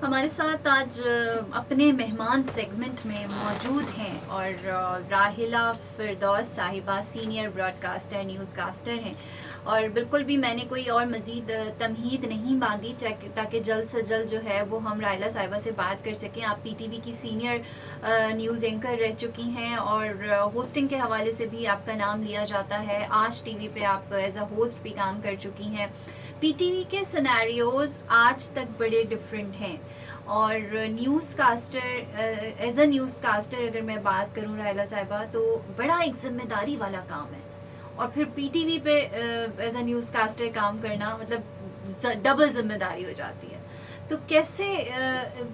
हमारे साथ आज अपने मेहमान सेगमेंट में मौजूद हैं और राहिला फिरदौस साहिबा सीनियर ब्रॉडकास्टर न्यूज़कास्टर हैं। और बिल्कुल भी मैंने कोई और मज़ीद तमहीद नहीं मांगी ताकि जल्द से जल्द जो है वो हम राहिला साहिबा से बात कर सकें। आप पीटीवी की सीनियर न्यूज़ एंकर रह चुकी हैं और होस्टिंग के हवाले से भी आपका नाम लिया जाता है। आज टीवी पे आप एज अ होस्ट भी काम कर चुकी हैं। पीटीवी के सिनेरियोज आज तक बड़े डिफरेंट हैं और news caster as a news caster अगर मैं बात करूं राहिला साहिबा, तो बड़ा एक जिम्मेदारी वाला काम है। और फिर पीटीवी पे एज अ न्यूज़ कास्टर काम करना मतलब डबल जिम्मेदारी हो जाती है। तो कैसे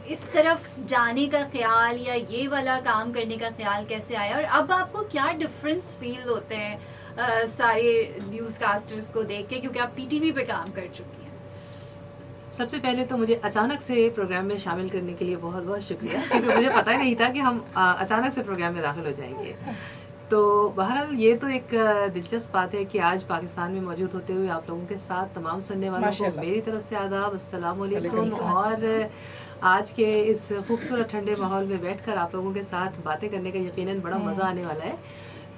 इस तरफ जाने का ख्याल या ये वाला काम करने का ख्याल कैसे आया, और अब आपको क्या डिफरेंस फील होते हैं सारे न्यूज़ कास्टर्स को देख के, क्योंकि आप पीटीवी पे काम कर चुकी हैं? सबसे पहले तो मुझे अचानक से प्रोग्राम में शामिल करने के लिए बहुत बहुत शुक्रिया, क्योंकि मुझे पता ही नहीं था कि हम अचानक से प्रोग्राम में दाखिल हो जाएंगे। तो बहरहाल ये तो एक दिलचस्प बात है कि आज पाकिस्तान में मौजूद होते हुए आप लोगों के साथ तमाम सुनने वालों को मेरी तरफ से आदाब, अस्सलाम वालेकुम। और आज के इस खूबसूरत ठंडे माहौल में बैठकर आप लोगों के साथ बातें करने का यकीनन बड़ा मज़ा आने वाला है।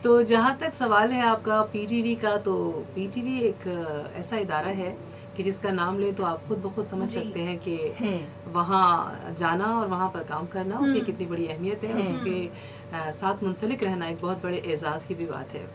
तो जहाँ तक सवाल है आपका पीटीवी का, तो पीटीवी एक ऐसा इदारा है कि जिसका नाम ले तो आप खुद ब खुद समझ सकते हैं कि वहाँ जाना और वहाँ पर काम करना उसकी कितनी बड़ी अहमियत है। उसके साथ मुंसलिक रहना एक बहुत बड़े एजाज़ की भी बात है।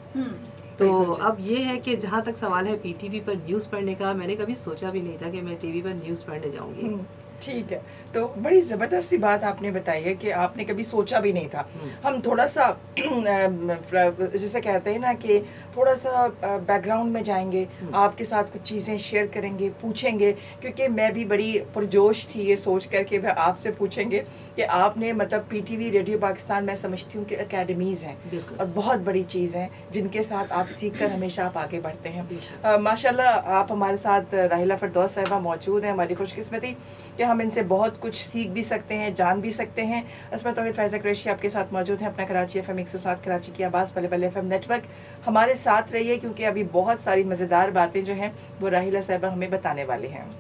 तो अब ये है कि जहाँ तक सवाल है पीटीवी पर न्यूज़ पढ़ने का, मैंने कभी सोचा भी नहीं था कि मैं टीवी पर न्यूज़ पढ़ने जाऊँगी। ठीक है, तो बड़ी ज़बरदस्त सी बात आपने बताई है कि आपने कभी सोचा भी नहीं था। हम थोड़ा सा जैसे कहते हैं ना कि थोड़ा सा बैकग्राउंड में जाएंगे, आपके साथ कुछ चीज़ें शेयर करेंगे, पूछेंगे, क्योंकि मैं भी बड़ी पुरजोश थी ये सोच कर के मैं आपसे पूछेंगे कि आपने मतलब पीटीवी रेडियो पाकिस्तान, मैं समझती हूँ कि एकेडमीज़ हैं और बहुत बड़ी चीज़ हैं जिनके साथ आप सीख कर हमेशा आप आगे बढ़ते हैं। माशाल्लाह आप हमारे साथ राहिला फिरदौस साहिबा मौजूद हैं। हमारी खुशकिस्मती कि हम इनसे बहुत कुछ सीख भी सकते हैं, जान भी सकते हैं। इसमें तौहीद फ़ैज़ा कुरैशी आपके साथ मौजूद हैं अपना कराची FM 107 कराची की आवाज़ पले पले FM नेटवर्क। हमारे साथ रहिए क्योंकि अभी बहुत सारी मज़ेदार बातें जो हैं वो राहिला साहिबा हमें बताने वाले हैं।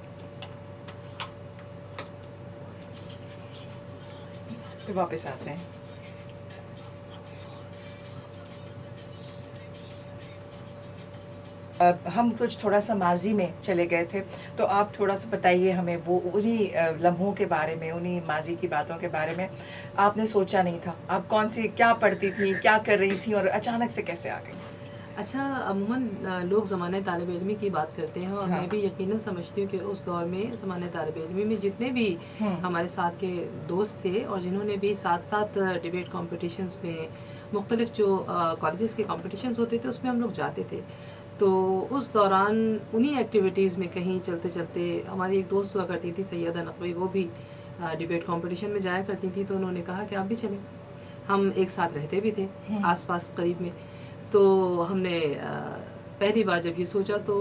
तो वापस आते हैं। हम कुछ थोड़ा सा माजी में चले गए थे, तो आप थोड़ा सा बताइए हमें वो उन्हीं लम्हों के बारे में, उन्हीं माजी की बातों के बारे में। आपने सोचा नहीं था, आप कौन सी क्या पढ़ती थी, क्या कर रही थी और अचानक से कैसे आ गई? अच्छा, अमूमन लोग ज़माने तालिब इल्मी की बात करते हैं और मैं भी यकीनन समझती हूँ कि उस दौर में ज़माने तालिब इल्मी में जितने भी हमारे साथ के दोस्त थे और जिन्होंने भी साथ साथ डिबेट कॉम्पिटिशन्स में मुख्तलिफ जो कॉलेजेस के कॉम्पिटिशन्स होते थे उसमें हम लोग जाते थे। तो उस दौरान उन्हीं एक्टिविटीज़ में कहीं चलते चलते हमारी एक दोस्त हुआ करती थी सैयदा नकवी, वो भी डिबेट कंपटीशन में जाया करती थी। तो उन्होंने कहा कि आप भी चलें। हम एक साथ रहते भी थे आसपास करीब में। तो हमने पहली बार जब ये सोचा तो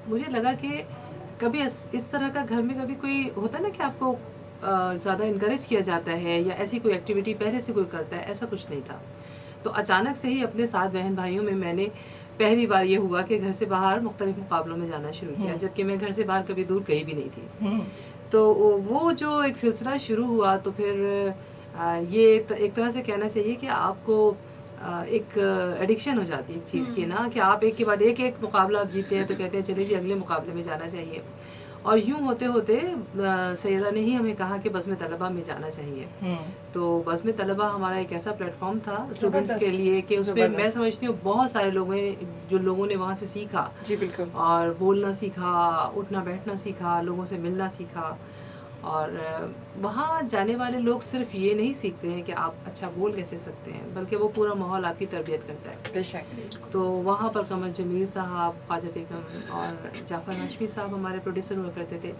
मुझे लगा कि कभी इस तरह का घर में कभी कोई होता ना कि आपको ज़्यादा इनकरेज किया जाता है या ऐसी कोई एक्टिविटी पहले से कोई करता है, ऐसा कुछ नहीं था। तो अचानक से ही अपने साथ बहन भाइयों में मैंने पहली बार ये हुआ कि घर से बाहर मुख्तलिफ मुकाबलों में जाना शुरू किया, जबकि मैं घर से बाहर कभी दूर गई भी नहीं थी। तो वो जो एक सिलसिला शुरू हुआ तो फिर ये एक तरह से कहना चाहिए कि आपको एक एडिक्शन हो जाती है एक चीज़ की ना, कि आप एक के बाद एक मुकाबला आप जीते हैं तो कहते हैं चलिए जी अगले मुकाबले में जाना चाहिए। और यूँ होते होते सैयदा ने ही हमें कहा कि बज़्म तलबा में जाना चाहिए। तो बज़्म तलबा हमारा एक ऐसा प्लेटफॉर्म था स्टूडेंट्स के लिए कि उसमें मैं समझती हूँ बहुत सारे लोगों ने वहाँ से सीखा। जी बिल्कुल। और बोलना सीखा, उठना बैठना सीखा, लोगों से मिलना सीखा। और वहाँ जाने वाले लोग सिर्फ ये नहीं सीखते हैं कि आप अच्छा बोल कैसे सकते हैं, बल्कि वो पूरा माहौल आपकी तरबियत करता है। बेशक। तो वहाँ पर कमर जमील साहब, ख्वाजा बेगम और जाफ़र हाशमी साहब हमारे प्रोड्यूसर हुआ करते थे।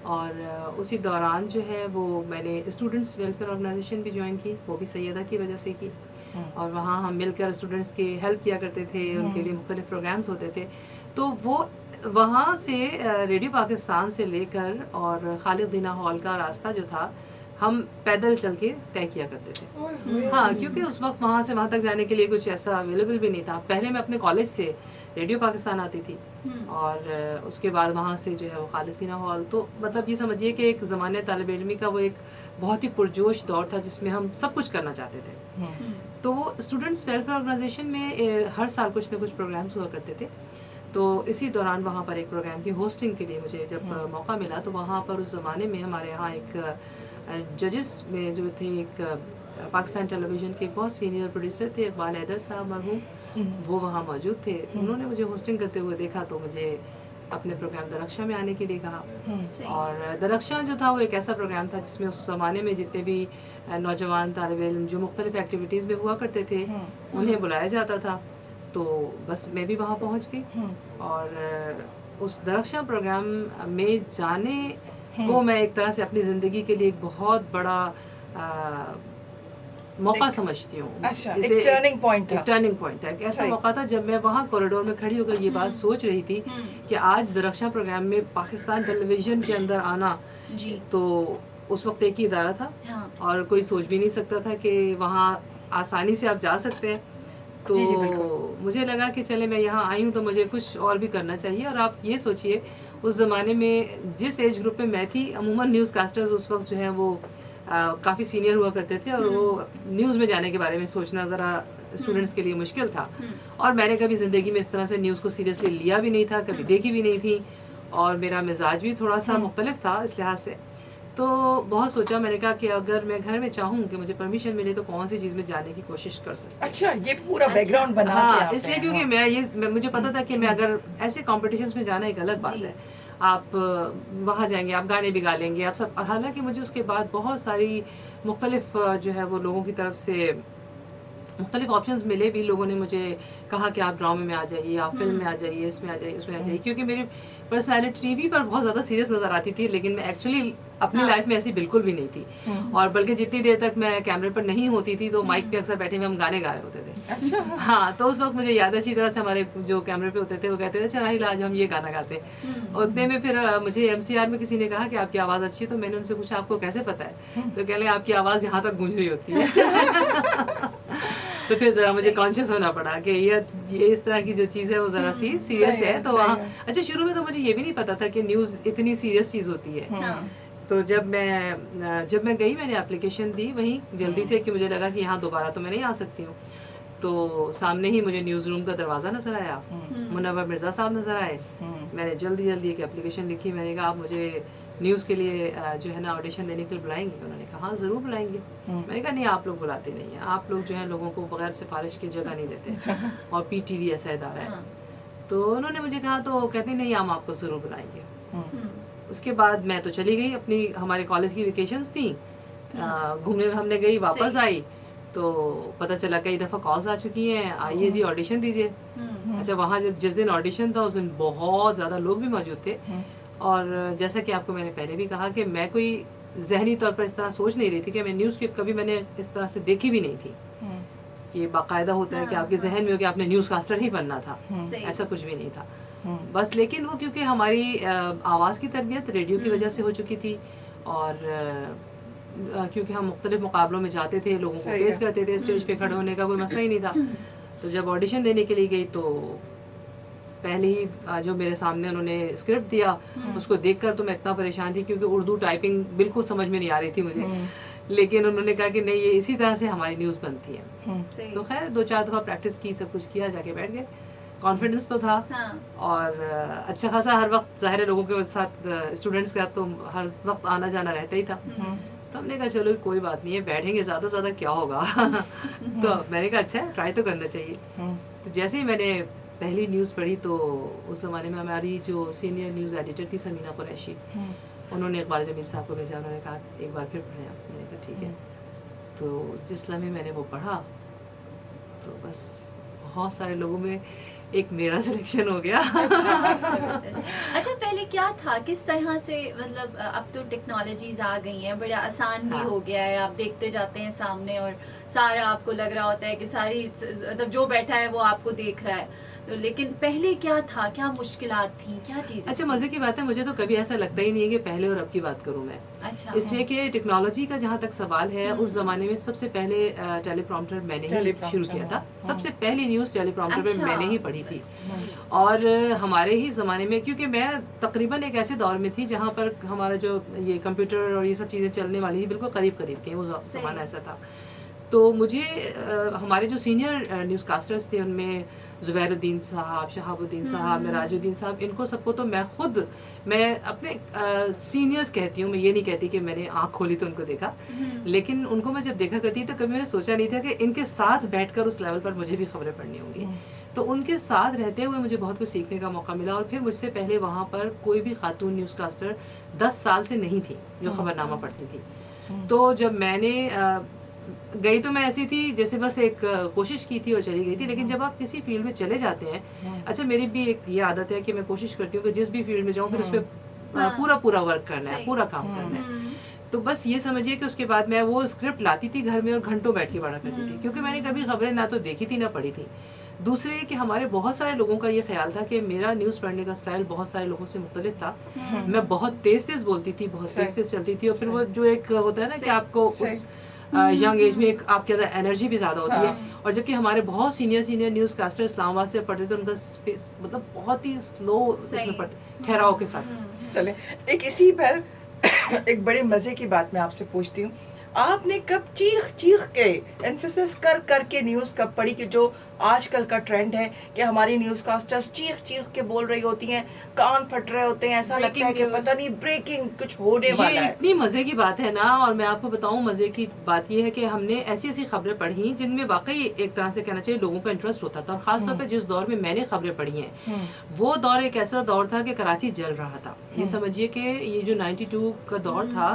और उसी दौरान जो है वो मैंने स्टूडेंट्स वेलफेयर ऑर्गेनाइजेशन भी ज्वाइन की, वो भी सैयदा की वजह से की। और वहाँ हम मिलकर स्टूडेंट्स की हेल्प किया करते थे, उनके लिए मुख्तलिफ प्रोग्राम्स होते थे। तो वो वहाँ से रेडियो पाकिस्तान से लेकर और खालिद दीना हॉल का रास्ता जो था हम पैदल चल के तय किया करते थे। हाँ, क्योंकि उस वक्त वहाँ से वहाँ तक जाने के लिए कुछ ऐसा अवेलेबल भी नहीं था। पहले मैं अपने कॉलेज से रेडियो पाकिस्तान आती थी और उसके बाद वहाँ से जो है वो खालिद तीना हॉल। तो मतलब ये समझिए कि एक ज़माने तालिब इल्मी का वो एक बहुत ही पुरजोश दौर था जिसमें हम सब कुछ करना चाहते थे। तो वो स्टूडेंट्स वेलफेयर ऑर्गेनाइजेशन में हर साल कुछ ना कुछ प्रोग्राम्स हुआ करते थे। तो इसी दौरान वहाँ पर एक प्रोग्राम की होस्टिंग के लिए मुझे जब मौका मिला तो वहाँ पर उस ज़माने में हमारे यहाँ एक जजेस में जो थे एक पाकिस्तान टेलीविज़न के एक बहुत सीनियर प्रोड्यूसर थे इकबाल हैदर साहब मरहूम, वो वहाँ मौजूद थे। उन्होंने मुझे होस्टिंग करते हुए देखा तो मुझे अपने प्रोग्राम दरख्शां में आने के लिए कहा। और दरख्शां जो था वो एक ऐसा प्रोग्राम था जिसमें उस ज़माने में जितने भी नौजवान तालिब इल्म जो मुख्तलिफ एक्टिविटीज़ में हुआ करते थे उन्हें बुलाया जाता था। तो बस मैं भी वहाँ पहुँच गई और उस दरख्शां प्रोग्राम में जाने को मैं एक तरह से अपनी ज़िंदगी के लिए एक बहुत बड़ा मौका समझती हूँ। अच्छा, एक टर्निंग पॉइंट था। एक टर्निंग पॉइंट था, एक ऐसा मौका था जब मैं वहाँ कॉरिडोर में खड़ी होकर ये बात सोच रही थी कि आज दरख्शां प्रोग्राम में पाकिस्तान टेलीविज़न के अंदर आना जी। तो उस वक्त एक ही इदारा था और कोई सोच भी नहीं सकता था कि वहाँ आसानी से आप जा सकते हैं। तो मुझे लगा कि चले मैं यहाँ आई हूँ तो मुझे कुछ और भी करना चाहिए। और आप ये सोचिए उस ज़माने में जिस एज ग्रुप में मैं थी, अमूमन न्यूज़ कास्टर्स उस वक्त जो है वो काफ़ी सीनियर हुआ करते थे और वो न्यूज़ में जाने के बारे में सोचना ज़रा स्टूडेंट्स के लिए मुश्किल था। और मैंने कभी ज़िंदगी में इस तरह से न्यूज़ को सीरियसली लिया भी नहीं था, कभी देखी भी नहीं थी और मेरा मिजाज भी थोड़ा सा मुख्तलिफ था इस लिहाज से। तो बहुत सोचा, मैंने कहा कि अगर मैं घर में चाहूँ कि मुझे परमिशन मिले तो कौन सी चीज़ में जाने की कोशिश कर सकती। अच्छा, ये पूरा बैकग्राउंड बना के आपने। इसलिए क्योंकि मुझे पता था कि मैं अगर ऐसे कॉम्पिटिशन्स में जाना एक अलग बात है, आप वहाँ जाएंगे, आप गाने भी गा लेंगे, आप सब। हालांकि मुझे उसके बाद बहुत सारी मुख्तलिफ जो है वो लोगों की तरफ से मुख्तलिफ ऑप्शंस मिले भी। लोगों ने मुझे कहा कि आप ड्रामे में आ जाइए, आप फिल्म में आ जाइए, इसमें आ जाइए, उसमें आ जाइए, क्योंकि मेरी पर्सनैलिटी टीवी पर बहुत ज़्यादा सीरियस नज़र आती थी लेकिन मैं एक्चुअली अपनी लाइफ में ऐसी बिल्कुल भी नहीं थी। और बल्कि जितनी देर तक मैं कैमरे पर नहीं होती थी तो माइक पे अक्सर बैठे हुए हम गाने गा रहे होते थे। अच्छा। हाँ, तो उस वक्त मुझे याद अच्छी तरह से हमारे जो कैमरे पे होते थे वो कहते थे अच्छा राहिल आज हम ये गाना गाते हैं। उतने में फिर मुझे MCR में किसी ने कहा कि आपकी आवाज़ अच्छी है, तो मैंने उनसे पूछा आपको कैसे पता है, तो कह रहे आपकी आवाज़ यहाँ तक गूंज रही होती है। तो फिर ज़रा मुझे कॉन्शियस होना पड़ा कि ये इस तरह की जो चीज़ है वो ज़रा सी सीरियस है। तो वहाँ अच्छा, शुरू में तो मुझे ये भी नहीं पता था कि न्यूज़ इतनी सीरियस चीज़ होती है। तो जब मैं गई, मैंने एप्लीकेशन दी वहीं जल्दी से कि मुझे लगा कि यहाँ दोबारा तो मैं नहीं आ सकती हूँ। तो सामने ही मुझे न्यूज़ रूम का दरवाज़ा नज़र आया, मुनव्वर मिर्ज़ा साहब नज़र आए। मैंने जल्दी एक एप्लीकेशन लिखी। मैंने कहा आप मुझे न्यूज़ के लिए जो है ना ऑडिशन देने के लिए बुलाएंगे? उन्होंने कहा हाँ ज़रूर बुलाएंगे। मैंने कहा नहीं, आप लोग बुलाते नहीं हैं, आप लोग जो है लोगों को बगैर सिफारिश की जगह नहीं देते और PTV ऐसा इदारा है। तो उन्होंने मुझे कहा, तो कहते नहीं हम आपको ज़रूर बुलाएंगे। उसके बाद मैं तो चली गई, अपनी हमारे कॉलेज की वेकेशंस थी, घूमने हमने गई, वापस आई तो पता चला कई दफ़ा कॉल्स आ चुकी हैं, आइए जी ऑडिशन दीजिए। अच्छा, वहाँ जब जिस दिन ऑडिशन था उस दिन बहुत ज़्यादा लोग भी मौजूद थे। और जैसा कि आपको मैंने पहले भी कहा कि मैं कोई जहनी तौर पर इस तरह सोच नहीं रही थी कि मैं न्यूज़ की कभी मैंने इस तरह से देखी भी नहीं थी कि बाकायदा होता है कि आपके जहन में हो कि आपने न्यूज़ कास्टर ही बनना था, ऐसा कुछ भी नहीं था। बस लेकिन वो क्योंकि हमारी आवाज़ की तरबियत रेडियो की वजह से हो चुकी थी और क्योंकि हम मुख्तलिफ मुकाबलों में जाते थे, लोगों को फेस करते थे, स्टेज पे खड़े होने का कोई मसला ही नहीं था। तो जब ऑडिशन देने के लिए गई तो पहले ही जो मेरे सामने उन्होंने स्क्रिप्ट दिया उसको देखकर तो मैं इतना परेशान थी क्योंकि उर्दू टाइपिंग बिल्कुल समझ में नहीं आ रही थी मुझे। लेकिन उन्होंने कहा कि नहीं, ये इसी तरह से हमारी न्यूज़ बनती है। तो खैर 2-4 दफ़ा प्रैक्टिस की, सब कुछ किया, जाके बैठ गए। कॉन्फिडेंस तो था और अच्छा खासा हर वक्त ज़ाहिर लोगों के साथ स्टूडेंट्स के साथ तो हर वक्त आना जाना रहता ही था। तो हमने कहा चलो कोई बात नहीं है, बैठेंगे, ज़्यादा से ज़्यादा क्या होगा। तो मैंने कहा अच्छा है, ट्राई तो करना चाहिए। तो जैसे ही मैंने पहली न्यूज़ पढ़ी तो उस ज़माने में हमारी जो सीनियर न्यूज़ एडिटर थी समीना कुरैशी, उन्होंने इकबाल जमील साहब को भेजा। उन्होंने कहा एक बार फिर पढ़ें आप। मैंने कहा ठीक है। तो जिस लम्हे मैंने वो पढ़ा तो बस बहुत सारे लोगों में एक मेरा सिलेक्शन हो गया। अच्छा, पहले क्या था, किस तरह से, मतलब अब तो टेक्नोलॉजीज आ गई हैं, बड़ा आसान भी हो गया है, आप देखते जाते हैं सामने और सारा आपको लग रहा होता है कि सारी मतलब जो बैठा है वो आपको देख रहा है। तो लेकिन पहले क्या था, क्या मुश्किलात थी, क्या चीज़? अच्छा, मज़े की बात है, मुझे तो कभी ऐसा लगता ही नहीं है कि पहले और अब की बात करूं मैं। अच्छा। इसलिए कि टेक्नोलॉजी का जहाँ तक सवाल है, उस ज़माने में सबसे पहले टेलीप्रॉम्प्टर मैंने ही शुरू किया था। सबसे पहली न्यूज़ टेलीप्रॉम्प्टर पे अच्छा। मैंने ही पढ़ी थी। और हमारे ही ज़माने में, क्योंकि मैं तकरीबन एक ऐसे दौर में थी जहाँ पर हमारा जो ये कंप्यूटर और ये सब चीज़ें चलने वाली थी बिल्कुल करीब थी, वो ज़माना ऐसा था। तो मुझे हमारे जो सीनियर न्यूज़ कास्टर्स थे उनमें ज़ुबैरुद्दीन साहब, शहाबुद्दीन साहब, मिराजुद्दीन साहब, इनको सबको तो मैं अपने सीनियर्स कहती हूँ, मैं ये नहीं कहती कि मैंने आँख खोली तो उनको देखा, लेकिन उनको मैं जब देखा करती तो कभी मैंने सोचा नहीं था कि इनके साथ बैठकर उस लेवल पर मुझे भी खबरें पढ़नी होंगी। तो उनके साथ रहते हुए मुझे बहुत कुछ सीखने का मौका मिला। और फिर मुझसे पहले वहाँ पर कोई भी खातून न्यूज़ कास्टर 10 साल से नहीं थी जो खबरनामा पढ़ती थी। तो जब मैंने गई तो मैं ऐसी थी जैसे बस एक कोशिश की थी और चली गई थी। लेकिन जब आप किसी फील्ड में चले जाते हैं, अच्छा मेरी भी एक ये आदत है कि मैं कोशिश करती हूँ कि जिस भी फील्ड में जाऊँ फिर उस पर पूरा वर्क करना है, पूरा काम करना है। तो बस ये समझिए कि उसके बाद मैं वो स्क्रिप्ट लाती थी घर में और घंटों बैठ के पढ़ा करती थी, क्योंकि मैंने कभी खबरें ना तो देखी थी ना पढ़ी थी। दूसरे कि हमारे बहुत सारे लोगों का ये ख्याल था कि मेरा न्यूज़ पढ़ने का स्टाइल बहुत सारे लोगों से मुख्तलिफ था। मैं बहुत तेज बोलती थी, बहुत तेज चलती थी, और फिर वो जो एक होता है ना कि आपको उस यंग एज में एक आपके अंदर एनर्जी भी ज़्यादा होती है। और जबकि हमारे बहुत सीनियर न्यूज़ कास्टर इस्लामाबाद से पढ़ते थे, उनका स्पेस मतलब बहुत ही स्लो उसमें पढ़ते, ठहराव के साथ। चले एक इसी पर एक बड़े मज़े की बात मैं आपसे पूछती हूँ, आपने कब चीख के एम्फेसिस कर के न्यूज़ कब पढ़ी कि जो आजकल का ट्रेंड है कि हमारी न्यूज़ कास्टर्स चीख के बोल रही होती हैं, कान फट रहे होते हैं, ऐसा लगता है कि पता नहीं ब्रेकिंग कुछ होने वाला है। इतनी मज़े की बात है ना। और मैं आपको बताऊं, मज़े की बात ये है कि हमने ऐसी खबरें पढ़ी जिनमें वाकई एक तरह से कहना चाहिए लोगों का इंटरेस्ट होता था। और ख़ासतौर पर जिस दौर में मैंने खबरें पढ़ी हैं वो दौर एक ऐसा दौर था कि कराची जल रहा था। ये समझिए कि ये जो 92 का दौर था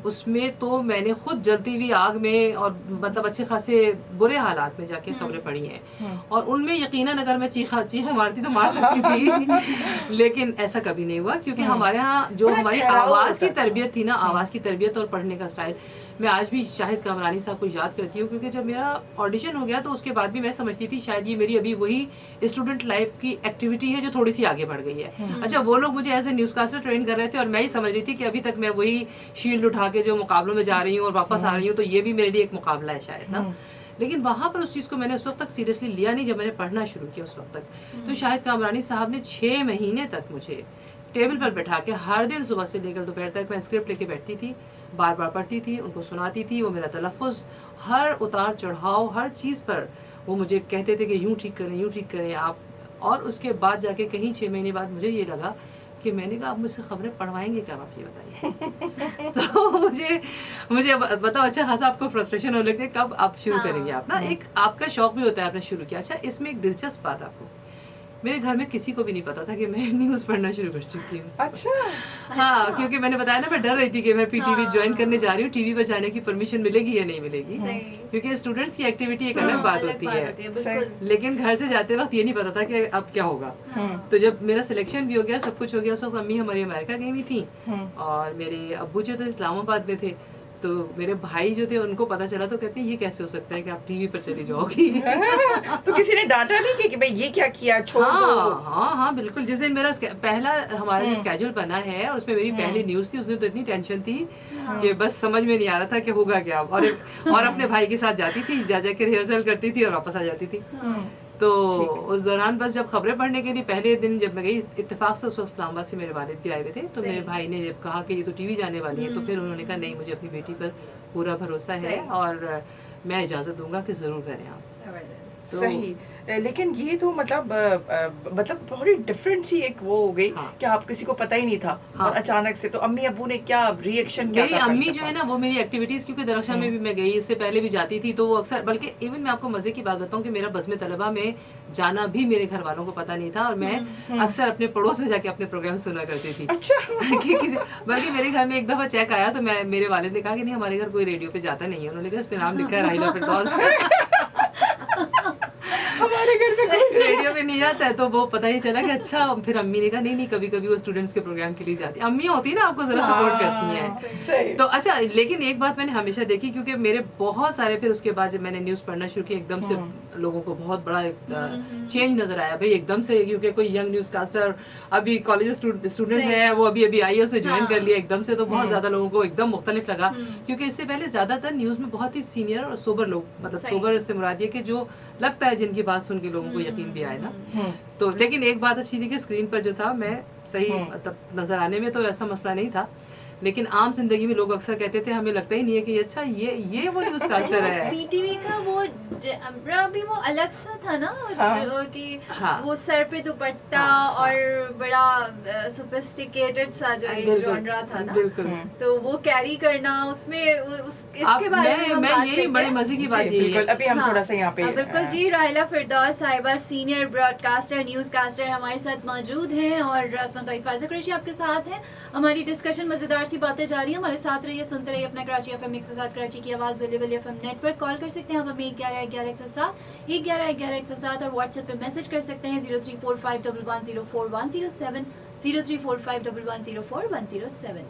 उसमें तो मैंने खुद जलती हुई आग में और मतलब अच्छे खासे बुरे हालात में जाके खबरें पढ़ी हैं। और उनमें यकीनन अगर मैं चीखा मारती तो मार सकती थी लेकिन ऐसा कभी नहीं हुआ, क्योंकि हमारे यहाँ जो हमारी आवाज़ की तरबियत थी ना, आवाज़ की तरबियत और पढ़ने का स्टाइल, मैं आज भी शाहिद कामरानी साहब को याद करती हूँ। क्योंकि जब मेरा ऑडिशन हो गया तो उसके बाद भी मैं समझती थी शायद ये मेरी अभी वही स्टूडेंट लाइफ की एक्टिविटी है जो थोड़ी सी आगे बढ़ गई है। अच्छा, वो लोग मुझे as a news caster train कर रहे थे और मैं ही समझ रही थी कि अभी तक मैं वही शील्ड उठा के जो मुकाबलों में जा रही हूँ और वापस आ रही हूँ, तो ये भी मेरे लिए एक मुकाबला है शायद ना। लेकिन वहाँ पर उस चीज़ को मैंने उस वक्त तक सीरियसली लिया नहीं जब मैंने पढ़ना शुरू किया उस वक्त तक। तो शाहिद कामरानी साहब ने 6 महीने तक मुझे टेबल पर बैठा के हर दिन सुबह से लेकर दोपहर तक मैं स्क्रिप्ट लेके बैठती थी, बार पढ़ती थी, उनको सुनाती थी। वो मेरा तलफ़ुज़, हर उतार चढ़ाव, हर चीज़ पर वो मुझे कहते थे कि यूँ ठीक करें आप। और उसके बाद जाके कहीं 6 महीने बाद मुझे ये लगा कि मैंने कहा आप मुझसे खबरें पढ़वाएंगे क्या, आप ये बताइए। तो मुझे बताओ, अच्छा खासा आपको फ्रस्ट्रेशन होने लगे, कब आप शुरू करेंगे आप ना, एक आपका शौक भी होता है, आपने शुरू किया। अच्छा, इसमें एक दिलचस्प बात, आपको मेरे घर में किसी को भी नहीं पता था कि मैं न्यूज़ पढ़ना शुरू कर चुकी हूँ। अच्छा। हाँ, क्योंकि मैंने बताया ना, मैं डर रही थी कि मैं पीटीवी ज्वाइन करने जा रही हूँ, टीवी पर जाने की परमिशन मिलेगी या नहीं मिलेगी, क्योंकि स्टूडेंट्स की एक्टिविटी एक अलग बात होती है। लेकिन घर से जाते वक्त ये नहीं पता था कि अब क्या होगा। तो जब मेरा सिलेक्शन भी हो गया, सब कुछ हो गया, उस वक्त अम्मी हमारी अमेरिका गई हुई थी और मेरे अब्बू जो थे इस्लामाबाद में थे। तो मेरे भाई जो थे उनको पता चला तो कहते हैं ये कैसे हो सकता है कि आप टीवी पर चली जाओगी। तो किसी ने डांटा नहीं कि भाई ये क्या किया, छोड़ दो? हाँ, बिल्कुल। जिस दिन मेरा पहला हमारा जो स्केड्यूल बना है और उसमें मेरी पहली न्यूज़ थी, उसमें तो इतनी टेंशन थी कि बस समझ में नहीं आ रहा था कि होगा क्या। और अपने भाई के साथ जाती थी, जा के रिहर्सल करती थी और वापस आ जाती थी। तो उस दौरान बस जब खबरें पढ़ने के लिए पहले दिन जब मैं गई, इत्तेफाक से उस वक्त इस्लामाबाद से मेरे वालिद भी आए हुए थे, तो मेरे भाई ने जब कहा कि ये तो टीवी जाने वाली है, तो फिर उन्होंने कहा नहीं, मुझे अपनी बेटी पर पूरा भरोसा है और मैं इजाज़त दूंगा कि ज़रूर करें आप। सही। लेकिन ये तो मतलब बहुत ही डिफरेंट सी एक वो हो गई कि आप किसी को पता ही नहीं था और अचानक से। तो अम्मी अब्बू ने क्या रिएक्शन किया? मेरी अम्मी जो है ना, वो मेरी एक्टिविटीज, क्योंकि दरख्शा में भी मैं गई, इससे पहले भी जाती थी, तो वो अक्सर, बल्कि इवन मैं आपको मजे की बात बताऊं कि मेरा बज़्म तलबा में जाना भी मेरे घर वालों को पता नहीं था और मैं अक्सर अपने पड़ोस में जाके अपने प्रोग्राम सुना करती थी। अच्छा। बल्कि मेरे घर में एक दफा चेक आया तो मेरे वालिद ने कहा कि नहीं, हमारे घर कोई रेडियो पे जाता नहीं है। उन्होंने कहा इस पे नाम लिखा है राहिला फिरदौस। हमारे घर में रेडियो में नहीं जाता है, तो वो पता ही चला कि अच्छा, फिर अम्मी ने कहा नहीं कभी कभी वो स्टूडेंट्स के प्रोग्राम के लिए जाती है। अम्मी होती है ना, आपको जरा सपोर्ट करती हैं। सही। तो अच्छा, लेकिन एक बात मैंने हमेशा देखी, क्योंकि मेरे बहुत सारे, फिर उसके बाद जब मैंने न्यूज़ पढ़ना शुरू किया, एकदम से लोगों को बहुत बड़ा चेंज नजर आया भाई एकदम से, क्योंकि कोई यंग न्यूज़ कास्टर अभी कॉलेज स्टूडेंट है, वो अभी IAS से ज्वाइन कर लिया एकदम से, तो बहुत ज्यादा लोगों को एकदम मुख्तलिफ लगा। क्योंकि इससे पहले ज्यादातर न्यूज़ में बहुत ही सीनियर और सोबर लोग, मतलब सोबर से मुराद ये कि जो लगता है जिनकी बात सुन के लोगों को यकीन भी आए ना। तो लेकिन एक बात अच्छी थी कि स्क्रीन पर जो था, मैं सही मतलब नजर आने में तो ऐसा मसला नहीं था, लेकिन आम जिंदगी में लोग अक्सर कहते थे हमें लगता ही नहीं है कि अच्छा ये वो न्यूज़ कास्टर है। बीटीवी का वो भी वो अलग सा था ना, कि वो सर पे दुपट्टा और बड़ा सोफिस्टिकेटेड सा जो जॉनरा था ना, तो वो कैरी करना उसमें इसके बारे में हम बात यही बड़े मजे की बात है। अभी हम थोड़ा सा यहाँ पे बिल्कुल जी, राहिला फिरदौस साहिबा सीनियर ब्रॉडकास्टर न्यूज़ कास्टर हमारे साथ मौजूद हैं, और असमत फाइज़ा कुरैशी आपके साथ हैं। हमारी डिस्कशन मजेदार सी बातें जारी हैं, हमारे साथ रहिए, सुनते रहिए अपना कराची FM 107 कराची की आवाज़ बल्ले FM नेटवर्क। कॉल कर सकते हैं आप हमें 1111 और व्हाट्सएप पे मैसेज कर सकते हैं 0345110417 0345110417।